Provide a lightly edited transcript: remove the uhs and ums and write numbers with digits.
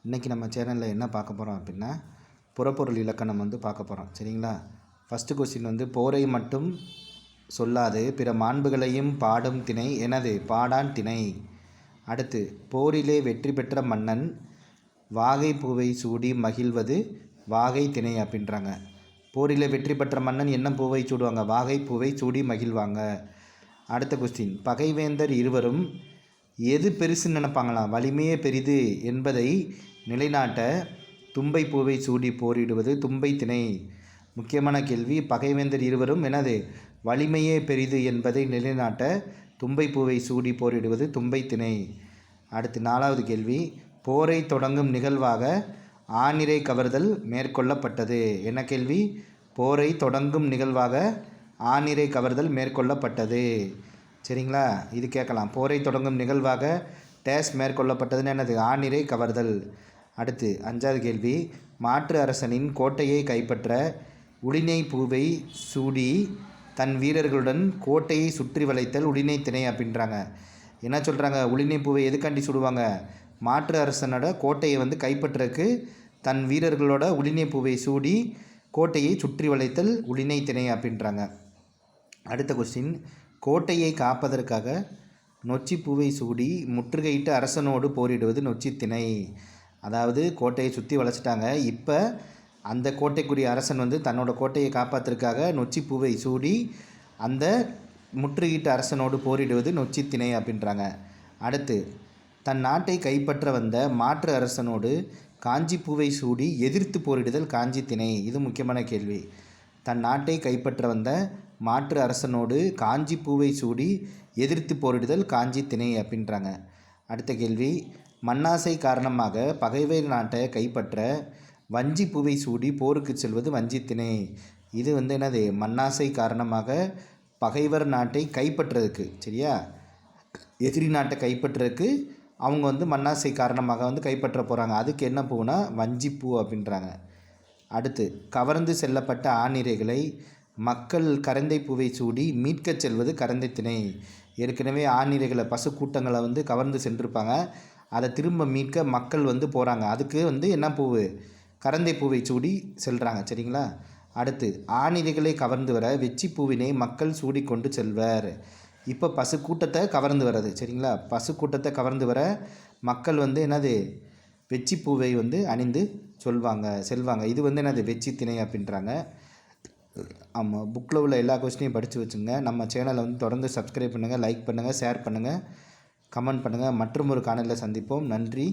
இன்றைக்கி நம்ம சேனலில் என்ன பார்க்க போகிறோம் அப்படின்னா புறப்பொருள் இலக்கணம் பார்க்க போகிறோம். சரிங்களா? ஃபஸ்ட்டு கொஸ்டின் போரை மட்டும் சொல்லாது பிற மாண்புகளையும் பாடும் திணை எனது பாடான் திணை. அடுத்து, போரிலே வெற்றி பெற்ற மன்னன் வாகை பூவை சூடி மகிழ்வது வாகை திணை அப்படின்றாங்க. போரிலே வெற்றி பெற்ற மன்னன் என்ன பூவை சூடுவாங்க? வாகை பூவை சூடி மகிழ்வாங்க. அடுத்த கொஸ்டின், பகைவேந்தர் இருவரும் எது பெருசுன்னு நினைப்பாங்களாம்? வலிமையே பெரிது என்பதை நிலைநாட்ட தும்பை பூவை சூடி போரிடுவது தும்பை திணை. முக்கியமான கேள்வி. பகைவேந்தர் இருவரும் எனது வலிமையே பெரிது என்பதை நிலைநாட்ட தும்பை பூவை சூடி போரிடுவது தும்பை திணை. அடுத்து 4வது கேள்வி, போரை தொடங்கும் நிகழ்வாக ஆநிரை கவர்தல் மேற்கொள்ளப்பட்டது. என்ன கேள்வி? போரை தொடங்கும் நிகழ்வாக ஆநிரை கவர்தல் மேற்கொள்ளப்பட்டது. சரிங்களா? இது கேட்கலாம். போரை தொடங்கும் நிகழ்வாக டேஸ் மேற்கொள்ளப்பட்டதுன்னு என்னது? ஆநிரை கவர்தல். அடுத்து 5வது கேள்வி, மாற்று அரசனின் கோட்டையை கைப்பற்ற உளினை பூவை சூடி தன் வீரர்களுடன் கோட்டையை சுற்றி வளைத்தல் உளினை திணை அப்படின்றாங்க. என்ன சொல்கிறாங்க? உளினை பூவை எதுக்காண்டி சுடுவாங்க? மாற்று அரசனோட கோட்டையை கைப்பற்றக்கு தன் வீரர்களோட உளினை பூவை சூடி கோட்டையை சுற்றி வளைத்தல் உளினை திணை அப்படின்றாங்க. அடுத்த கொஸ்டின், கோட்டையை காப்பதற்காக நொச்சி பூவை சூடி முற்றுகையிட்டு அரசனோடு போரிடுவது நொச்சி திணை. அதாவது கோட்டையை சுற்றி வளைச்சிட்டாங்க. இப்போ அந்த கோட்டைக்குரிய அரசன் தன்னோட கோட்டையை காப்பாற்றுறதுக்காக நொச்சி பூவை சூடி அந்த முற்றுகையிட்ட அரசனோடு போரிடுவது நொச்சி திணை அப்படின்றாங்க. அடுத்து, தன் நாட்டை கைப்பற்ற வந்த மாற்று அரசனோடு காஞ்சி பூவை சூடி எதிர்த்து போரிடுதல் காஞ்சி திணை. இது முக்கியமான கேள்வி. தன் நாட்டை கைப்பற்ற வந்த மாற்று அரசனோடு காஞ்சி பூவை சூடி எதிர்த்து போரிடுதல் காஞ்சி திணை அப்படின்றாங்க. அடுத்த கேள்வி, மண்ணாசை காரணமாக பகைவர் நாட்டை கைப்பற்ற வஞ்சி பூவை சூடி போருக்கு செல்வது வஞ்சி திணை. இது என்னது? மண்ணாசை காரணமாக பகைவர் நாட்டை கைப்பற்றுறதுக்கு, சரியா, எதிரி நாட்டை கைப்பற்றுறதுக்கு அவங்க மண்ணாசை காரணமாக கைப்பற்ற போகிறாங்க. அதுக்கு என்ன பூனா வஞ்சி பூ அப்படின்றாங்க. அடுத்து, கவர்ந்து செல்லப்பட்ட ஆநிரைகளை மக்கள் கரந்தை பூவை சூடி மீட்கச் செல்வது கரந்தை திணை. ஏற்கனவே ஆநிரைகளை பசு கூட்டங்களை கவர்ந்து சென்றிருப்பாங்க. அதை திரும்ப மீட்க மக்கள் போகிறாங்க. அதுக்கு என்ன பூவு? கரந்தை பூவை சூடி செல்கிறாங்க. சரிங்களா? அடுத்து, ஆநிரைகளை கவர்ந்து வர வெச்சி பூவினை மக்கள் சூடி கொண்டு செல்வர். இப்போ பசு கூட்டத்தை கவர்ந்து வர்றது. சரிங்களா? பசு கூட்டத்தை கவர்ந்து வர மக்கள் என்னது? வெச்சி பூவை அணிந்து செல்வாங்க. இது என்னது? வெச்சி திணை அப்படின்றாங்க. ஆமாம், புக்கில் உள்ள எல்லா கொஸ்டினையும் படித்து வச்சுங்க. நம்ம சேனலை தொடர்ந்து சப்ஸ்கிரைப் பண்ணுங்கள், லைக் பண்ணுங்கள், ஷேர் பண்ணுங்கள், கமெண்ட் பண்ணுங்கள். மற்றும் ஒரு காணொளியில் சந்திப்போம். நன்றி.